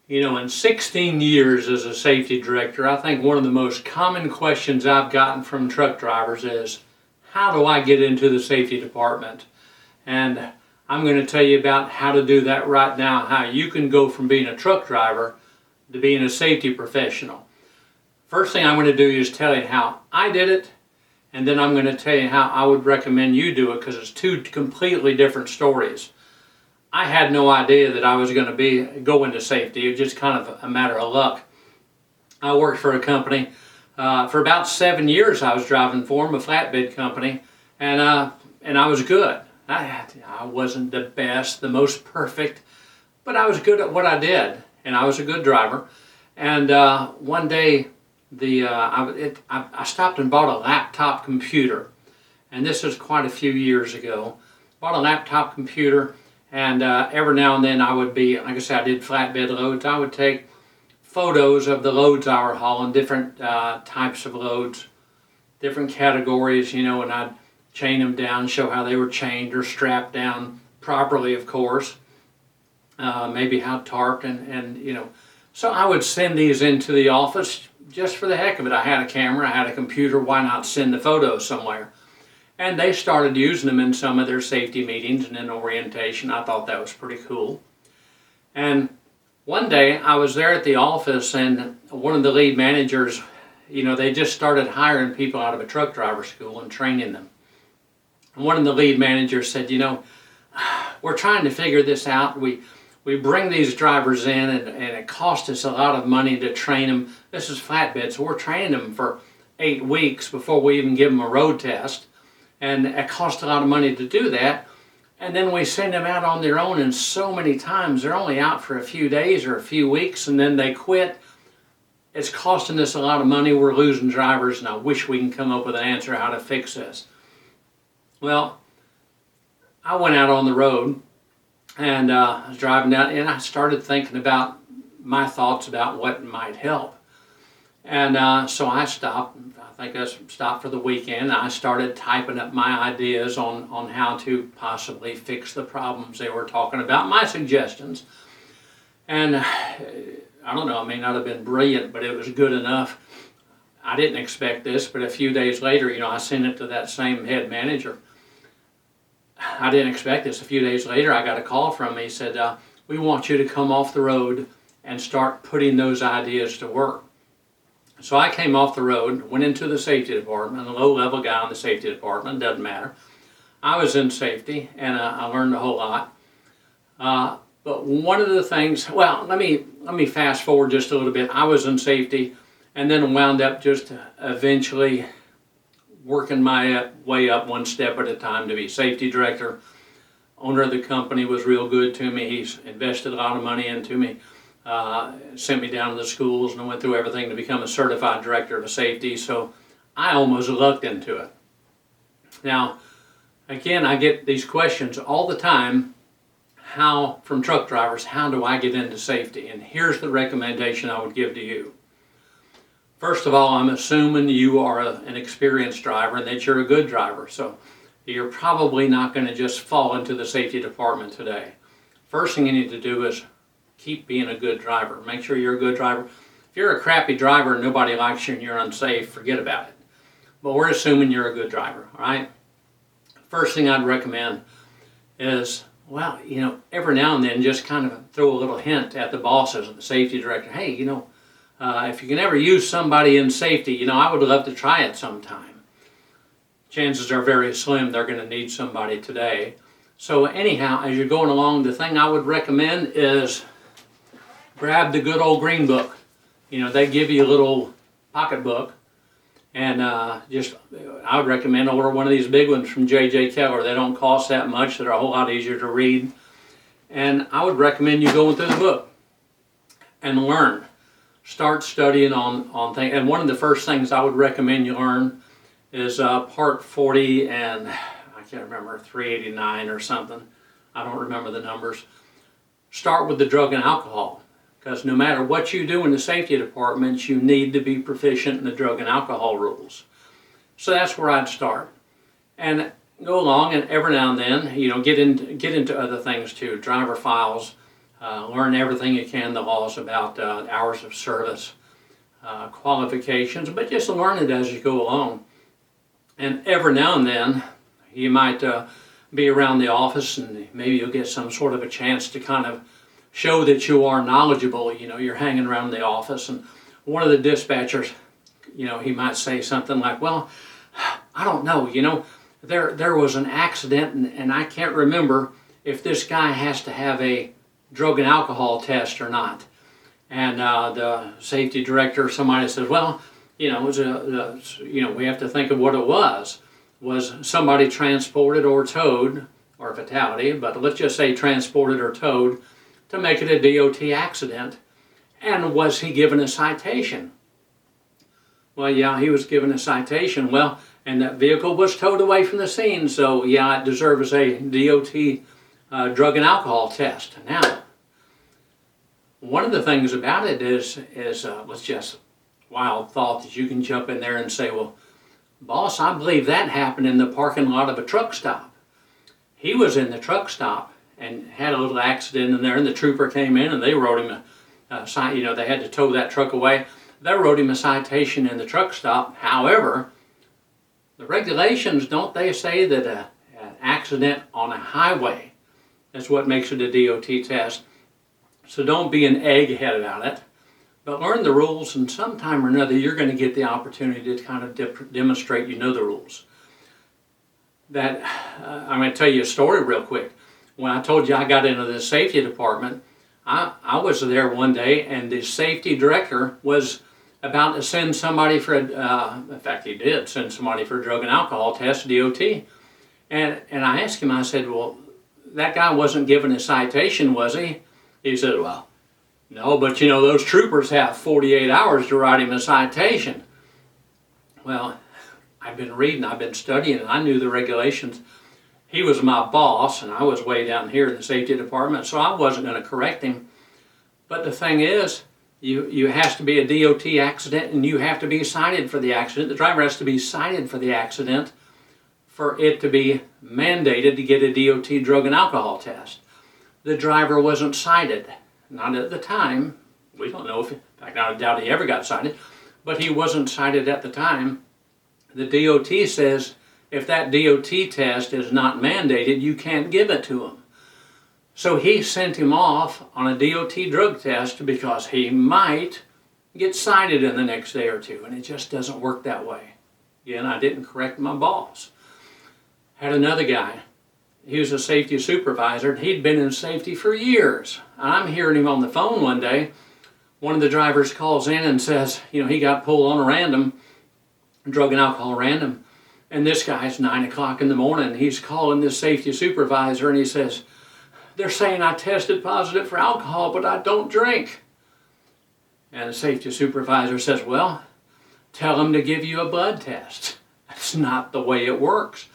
You know, in 16 years as a safety director, I think one of the most common questions I've gotten from truck drivers is, how do I get into the safety department? And I'm going to tell you about how to do that right now, how you can go from being a truck driver to being a safety professional. First thing I'm going to do is tell you how I did it, and then I'm going to tell you how I would recommend you do it, because it's two completely different stories. I had no idea that I was going to go into safety. It was just kind of a matter of luck. I worked for a company for about 7 years. I was driving for them, a flatbed company, and I was good. I wasn't the best, the most perfect, but I was good at what I did, and I was a good driver. And one day, I stopped and bought a laptop computer, and this was quite a few years ago. Bought a laptop computer. And every now and then I would be, like I said, I did flatbed loads. I would take photos of the loads I were hauling, different types of loads, different categories, you know, and I'd chain them down, show how they were chained or strapped down properly, of course. Maybe how tarped and, you know. So I would send these into the office just for the heck of it. I had a camera, I had a computer, why not send the photos somewhere? And they started using them in some of their safety meetings and in orientation. I thought that was pretty cool. And one day I was there at the office, and one of the lead managers, you know, they just started hiring people out of a truck driver school and training them. And one of the lead managers said, you know, we're trying to figure this out. We bring these drivers in, and it costs us a lot of money to train them. This is flatbed, so we're training them for 8 weeks before we even give them a road test. And it costs a lot of money to do that. And then we send them out on their own, and so many times they're only out for a few days or a few weeks, and then they quit. It's costing us a lot of money. We're losing drivers, and I wish we can come up with an answer how to fix this. Well, I went out on the road, and I was driving down, and I started thinking about my thoughts about what might help. And so I stopped. I think I stopped for the weekend. I started typing up my ideas on how to possibly fix the problems they were talking about, my suggestions. And I don't know, it may not have been brilliant, but it was good enough. I didn't expect this, but a few days later, you know, I sent it to that same head manager. I didn't expect this. A few days later, I got a call from him. He said, we want you to come off the road and start putting those ideas to work. So I came off the road, went into the safety department, a low-level guy in the safety department, doesn't matter. I was in safety, and I learned a whole lot. But one of the things, well, let me fast forward just a little bit. I was in safety, and then wound up just eventually working my way up one step at a time to be safety director. Owner of the company was real good to me. He's invested a lot of money into me. Sent me down to the schools, and I went through everything to become a certified director of safety, so I almost lucked into it. Now, again, I get these questions all the time, from truck drivers, how do I get into safety? And here's the recommendation I would give to you. First of all, I'm assuming you are an experienced driver and that you're a good driver, so you're probably not going to just fall into the safety department today. First thing you need to do is keep being a good driver. Make sure you're a good driver. If you're a crappy driver and nobody likes you and you're unsafe, forget about it. But we're assuming you're a good driver, all right? First thing I'd recommend is, well, you know, every now and then just kind of throw a little hint at the bosses and the safety director. Hey, you know, if you can ever use somebody in safety, you know, I would love to try it sometime. Chances are very slim they're going to need somebody today. So anyhow, as you're going along, the thing I would recommend is grab the good old green book. You know, they give you a little pocket book, and I would recommend order one of these big ones from J.J. Keller. They don't cost that much. They're a whole lot easier to read. And I would recommend you going through the book and learn. Start studying on things. And one of the first things I would recommend you learn is Part 40 and I can't remember, 389 or something. I don't remember the numbers. Start with the drug and alcohol. Because no matter what you do in the safety department, you need to be proficient in the drug and alcohol rules. So that's where I'd start. And go along, and every now and then, you know, get into other things too. Driver files, Learn everything you can, the laws about hours of service, qualifications, but just learn it as you go along. And every now and then, you might be around the office and maybe you'll get some sort of a chance to kind of show that you are knowledgeable. You know, you're hanging around the office and one of the dispatchers, you know, he might say something like, well, I don't know, you know, there was an accident and I can't remember if this guy has to have a drug and alcohol test or not. And the safety director, somebody says, well, you know, we have to think of what it was. Was somebody transported or towed, or a fatality, but let's just say transported or towed, to make it a DOT accident? And was he given a citation? Well, yeah, he was given a citation. Well, and that vehicle was towed away from the scene, so yeah, it deserves a DOT drug and alcohol test. Now, one of the things about it is let's just wild thought that you can jump in there and say, well, boss, I believe that happened in the parking lot of a truck stop. He was in the truck stop and had a little accident in there, and the trooper came in and they wrote him you know, they had to tow that truck away. They wrote him a citation in the truck stop. However, the regulations, don't they say that an accident on a highway is what makes it a DOT test? So don't be an egghead about it, but learn the rules, and sometime or another you're going to get the opportunity to kind of demonstrate you know the rules. I'm going to tell you a story real quick. When I told you I got into the safety department, I was there one day and the safety director was about to send somebody for in fact he did send somebody for a drug and alcohol test, DOT. And I asked him, I said, well, that guy wasn't given a citation, was he? He said, well, no, but you know, those troopers have 48 hours to write him a citation. Well, I've been reading, I've been studying, and I knew the regulations. He was my boss, and I was way down here in the safety department, so I wasn't going to correct him. But the thing is, you has to be a DOT accident, and you have to be cited for the accident. The driver has to be cited for the accident for it to be mandated to get a DOT drug and alcohol test. The driver wasn't cited, not at the time. We don't know if, in fact, I doubt he ever got cited, but he wasn't cited at the time. The DOT says if that DOT test is not mandated, you can't give it to him. So he sent him off on a DOT drug test because he might get cited in the next day or two, and it just doesn't work that way. Again, I didn't correct my boss. Had another guy. He was a safety supervisor, and he'd been in safety for years. I'm hearing him on the phone one day. One of the drivers calls in and says, you know, he got pulled on a random, drug and alcohol random. And this guy's 9 o'clock in the morning. He's calling this safety supervisor, and he says, they're saying I tested positive for alcohol, but I don't drink. And the safety supervisor says, well, tell them to give you a blood test. That's not the way it works.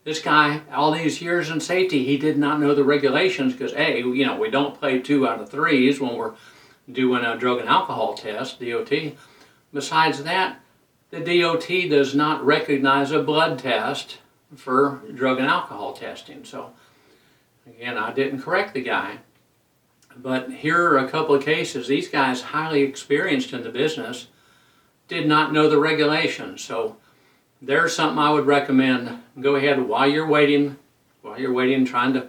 This guy, all these years in safety, he did not know the regulations because, A, you know, we don't play 2 out of 3s when we're doing a drug and alcohol test, DOT. Besides that, the DOT does not recognize a blood test for drug and alcohol testing. So, again, I didn't correct the guy. But here are a couple of cases. These guys, highly experienced in the business, did not know the regulations. So, there's something I would recommend. Go ahead while you're waiting, trying to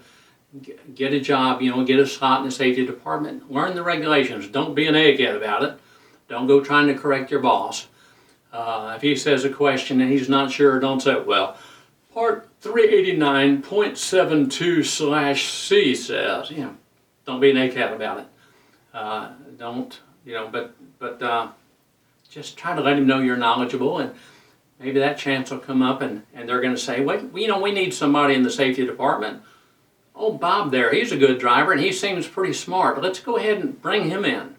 get a job, you know, get a slot in the safety department. Learn the regulations. Don't be an egghead about it. Don't go trying to correct your boss. If he says a question and he's not sure, don't say, well, Part 389.72/C says, you know, don't be an egghead about it. Don't, you know, but just try to let him know you're knowledgeable, and maybe that chance will come up and they're going to say, wait, you know, we need somebody in the safety department. Oh, Bob there, he's a good driver and he seems pretty smart. Let's go ahead and bring him in.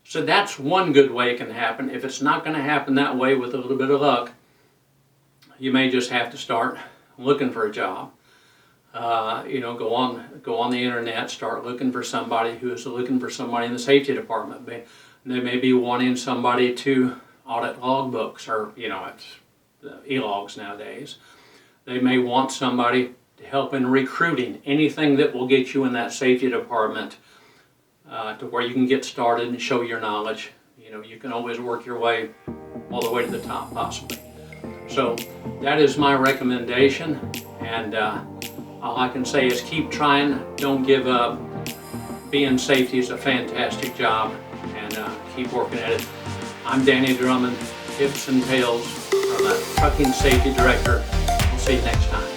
So that's one good way it can happen. If it's not going to happen that way with a little bit of luck, you may just have to start looking for a job. You know, go on the internet, start looking for somebody who is looking for somebody in the safety department. They may be wanting somebody to audit logbooks, or, you know, it's e-logs nowadays. They may want somebody to help in recruiting, anything that will get you in that safety department to where you can get started and show your knowledge. You know, you can always work your way all the way to the top possibly. So that is my recommendation, and all I can say is keep trying, don't give up. Being safety is a fantastic job, and keep working at it. I'm Danny Drummond, Tips and Tales from the Trucking Safety Director. We'll see you next time.